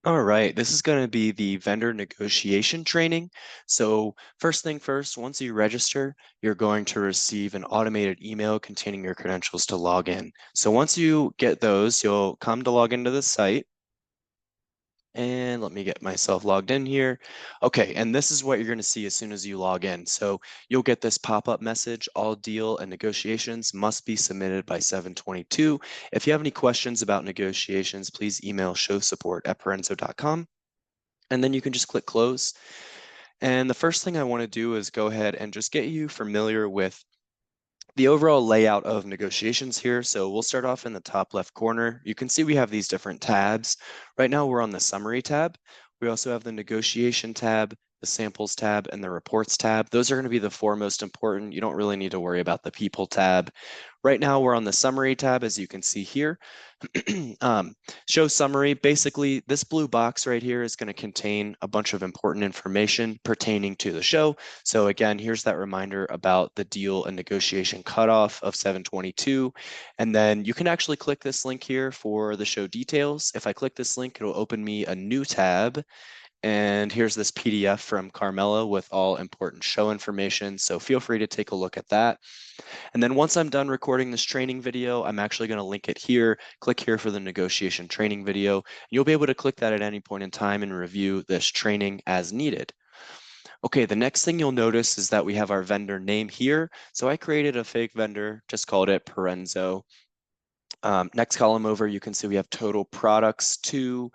All right, this is going to be the vendor negotiation training. So first thing first, once you register, you're going to receive an automated email containing your credentials to log in. So once you get those, you'll come to log into the site. And let me get myself logged in here. Okay, and this is what you're going to see as soon as you log in. So you'll get this pop-up message, all deal and negotiations must be submitted by 7/22. If you have any questions about negotiations, please email showsupport@parenzo.com. And then you can just click close. And the first thing I want to do is go ahead and just get you familiar with the overall layout of negotiations here. So we'll start off in the top left corner. You can see we have these different tabs. Right now we're on the summary tab. We also have the negotiation tab, the samples tab, and the reports tab. Those are going to be the four most important. You don't really need to worry about the people tab. Right now we're on the summary tab, as you can see here. Show summary, basically this blue box right here is going to contain a bunch of important information pertaining to the show. So again, here's that reminder about the deal and negotiation cutoff of 7/22. And then you can actually click this link here for the show details. If I click this link, it'll open me a new tab. And here's this PDF from Carmela with all important show information. So feel free to take a look at that. And then once I'm done recording this training video, I'm actually going to link it here. Click here for the negotiation training video. You'll be able to click that at any point in time and review this training as needed. Okay, the next thing you'll notice is that we have our vendor name here. So I created a fake vendor, just called it Parenzo. Next column over, you can see we have total products to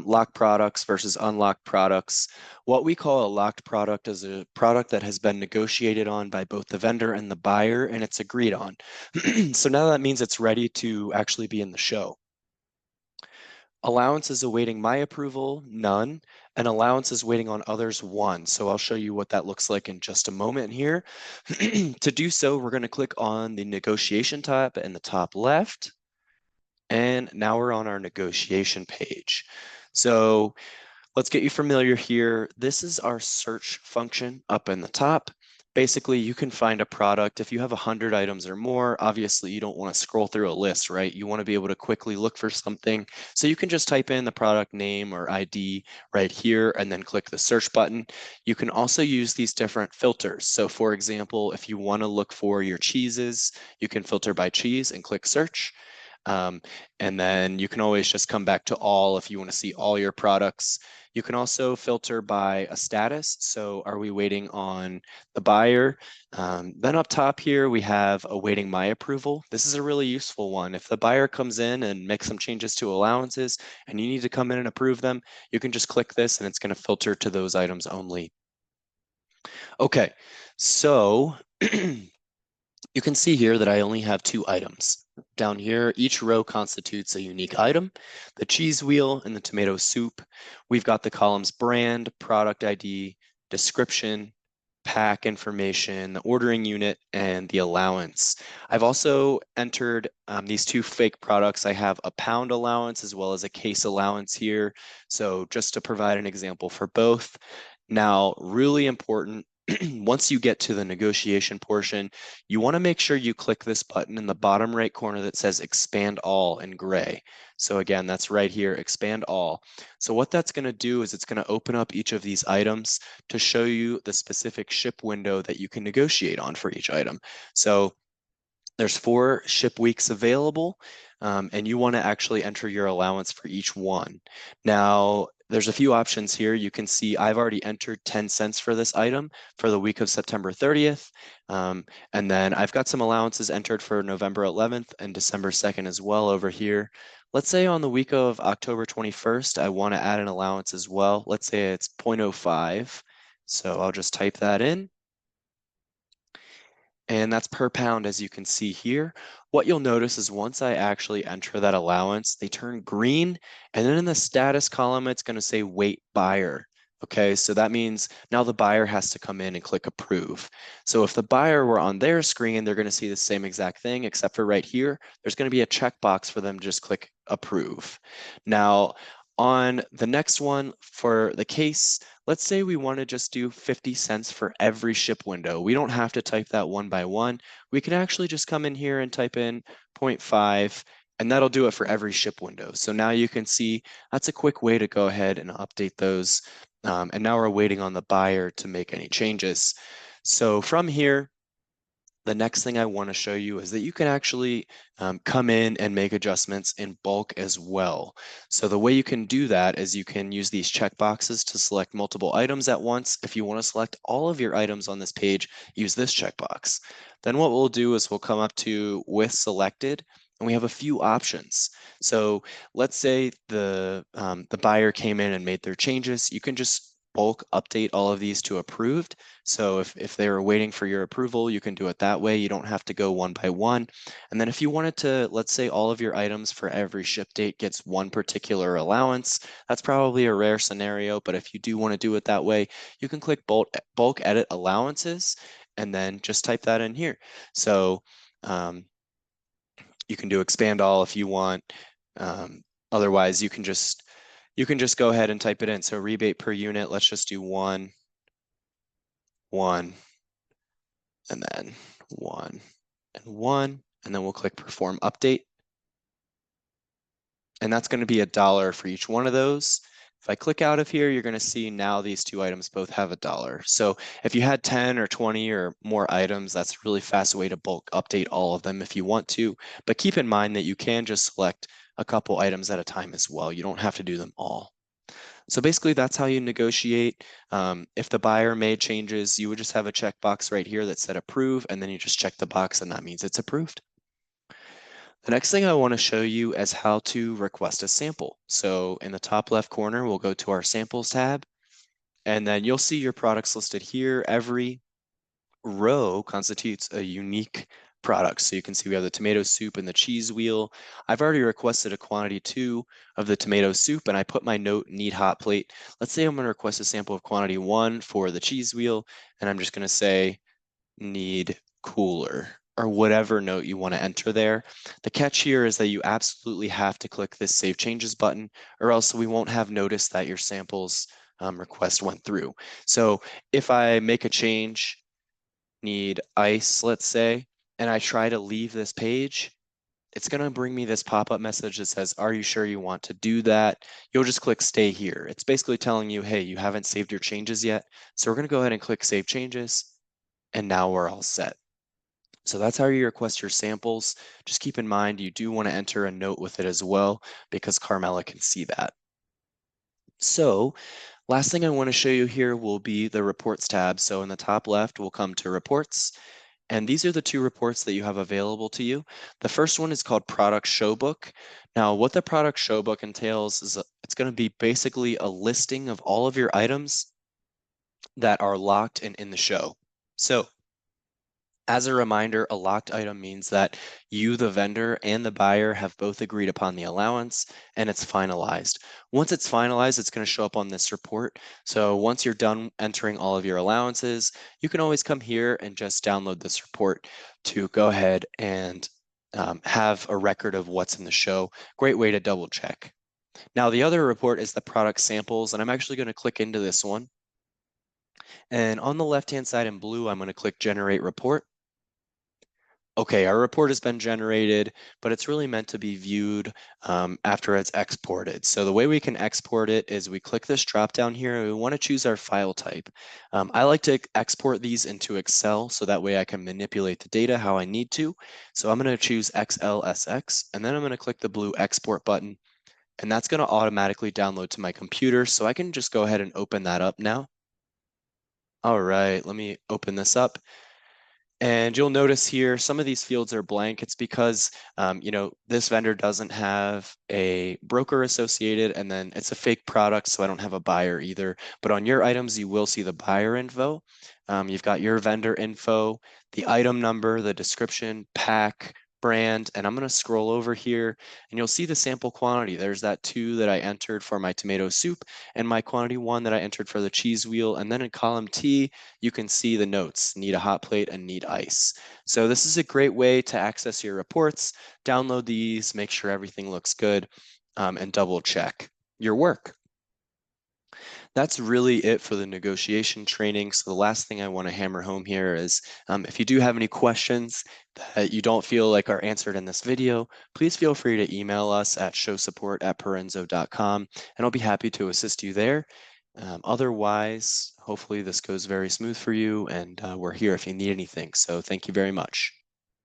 locked products versus unlocked products. What we call a locked product is a product that has been negotiated on by both the vendor and the buyer, and it's agreed on. So now that means it's ready to actually be in the show. Allowance is awaiting my approval, none, and allowance is waiting on others, one. So I'll show you what that looks like in just a moment here. To do so, we're going to click on the negotiation tab in the top left. And now we're on our negotiation page. So let's get you familiar here. This is our search function up in the top. Basically, you can find a product. If you have 100 items or more, obviously you don't want to scroll through a list, right? You want to be able to quickly look for something. So you can just type in the product name or ID right here and then click the search button. You can also use these different filters. So for example, if you want to look for your cheeses, you can filter by cheese and click search. And then you can always just come back to all if you want to see all your products. You can also filter by a status. So are we waiting on the buyer? Then up top here, we have awaiting my approval. This is a really useful one. If the buyer comes in and makes some changes to allowances and you need to come in and approve them, you can just click this and it's going to filter to those items only. Okay, so you can see here that I only have 2 items. Down here, each row constitutes a unique item, the cheese wheel and the tomato soup. We've got the columns brand, product ID, description, pack information, the ordering unit, and the allowance. I've also entered these 2 fake products. I have a pound allowance as well as a case allowance here. So just to provide an example for both. Now, really important, once you get to the negotiation portion, you want to make sure you click this button in the bottom right corner that says expand all in gray. So again, that's right here, expand all. So what that's going to do is it's going to open up each of these items to show you the specific ship window that you can negotiate on for each item. So there's 4 ship weeks available, and you want to actually enter your allowance for each one. Now, there's a few options here. You can see I've already entered 10 cents for this item for the week of September 30th. And then I've got some allowances entered for November 11th and December 2nd as well over here. Let's say on the week of October 21st, I want to add an allowance as well. Let's say it's 0.05. So I'll just type that in. And that's per pound, as you can see here. What you'll notice is once I actually enter that allowance, they turn green. And then in the status column, it's going to say wait buyer. Okay, so that means now the buyer has to come in and click approve. So if the buyer were on their screen, they're going to see the same exact thing, except for right here, there's going to be a checkbox for them to just click approve. Now, on the next one for the case, let's say we want to just do 50 cents for every ship window. We don't have to type that one by one. We can actually just come in here and type in 0.5 And that'll do it for every ship window. So now you can see that's a quick way to go ahead and update those. And now we're waiting on the buyer to make any changes. So from here, the next thing I want to show you is that you can actually come in and make adjustments in bulk as well. So the way you can do that is you can use these checkboxes to select multiple items at once. If you want to select all of your items on this page, use this checkbox. Then what we'll do is we'll come up to with selected, and we have a few options. So let's say the buyer came in and made their changes. You can just bulk update all of these to approved. So if they were waiting for your approval, you can do it that way. You don't have to go one by one. And then if you wanted to, let's say all of your items for every ship date gets one particular allowance, that's probably a rare scenario, but if you do want to do it that way, you can click bulk edit allowances and then just type that in here. So you can do expand all if you want. Otherwise, you can just go ahead and type it in. So rebate per unit, let's just do 1, 1, and then 1 and 1, and then we'll click perform update. And that's going to be $1 for each one of those. If I click out of here, you're going to see now these two items both have $1. So if you had 10 or 20 or more items, that's a really fast way to bulk update all of them if you want to. But keep in mind that you can just select a couple items at a time as well. You don't have to do them all. So basically, that's how you negotiate. If the buyer made changes, you would just have a checkbox right here that said approve, and then you just check the box, and that means it's approved. The next thing I want to show you is how to request a sample. So in the top left corner, we'll go to our samples tab, and then you'll see your products listed here. Every row constitutes a unique product. So you can see we have the tomato soup and the cheese wheel. I've already requested a quantity 2 of the tomato soup, and I put my note need hot plate. Let's say I'm going to request a sample of quantity 1 for the cheese wheel, and I'm just going to say need cooler or whatever note you want to enter there. The catch here is that you absolutely have to click this Save Changes button, or else we won't have noticed that your samples request went through. So if I make a change, need ice, let's say, and I try to leave this page, it's going to bring me this pop-up message that says, are you sure you want to do that? You'll just click stay here. It's basically telling you, hey, you haven't saved your changes yet. So we're going to go ahead and click save changes, and now we're all set. So that's how you request your samples. Just keep in mind, you do want to enter a note with it as well, because Carmela can see that. So last thing I want to show you here will be the reports tab. So in the top left, we'll come to reports. And these are the two reports that you have available to you. The first one is called Product Showbook. Now, what the Product Showbook entails is it's going to be basically a listing of all of your items that are locked and in the show. So as a reminder, a locked item means that you, the vendor, and the buyer have both agreed upon the allowance, and it's finalized. Once it's finalized, it's going to show up on this report. So once you're done entering all of your allowances, you can always come here and just download this report to go ahead and have a record of what's in the show. Great way to double check. Now, the other report is the product samples, and I'm actually going to click into this one. And on the left-hand side in blue, I'm going to click Generate Report. Okay, our report has been generated, but it's really meant to be viewed after it's exported. So the way we can export it is we click this drop down here, and we want to choose our file type. I like to export these into Excel, so that way I can manipulate the data how I need to. So I'm going to choose XLSX, and then I'm going to click the blue export button, and that's going to automatically download to my computer. So I can just go ahead and open that up now. All right, let me open this up. And you'll notice here, some of these fields are blank. It's because, this vendor doesn't have a broker associated, and then it's a fake product, so I don't have a buyer either. But on your items, you will see the buyer info. You've got your vendor info, the item number, the description, pack, brand, and I'm going to scroll over here, and you'll see the sample quantity. There's that 2 that I entered for my tomato soup, and my quantity 1 that I entered for the cheese wheel. And then in column T, you can see the notes, need a hot plate and need ice. So this is a great way to access your reports, download these, make sure everything looks good, and double check your work. That's really it for the negotiation training. So the last thing I want to hammer home here is if you do have any questions that you don't feel like are answered in this video, please feel free to email us at showsupport@parenzo.com, and I'll be happy to assist you there. Otherwise, hopefully this goes very smooth for you, and we're here if you need anything. So thank you very much.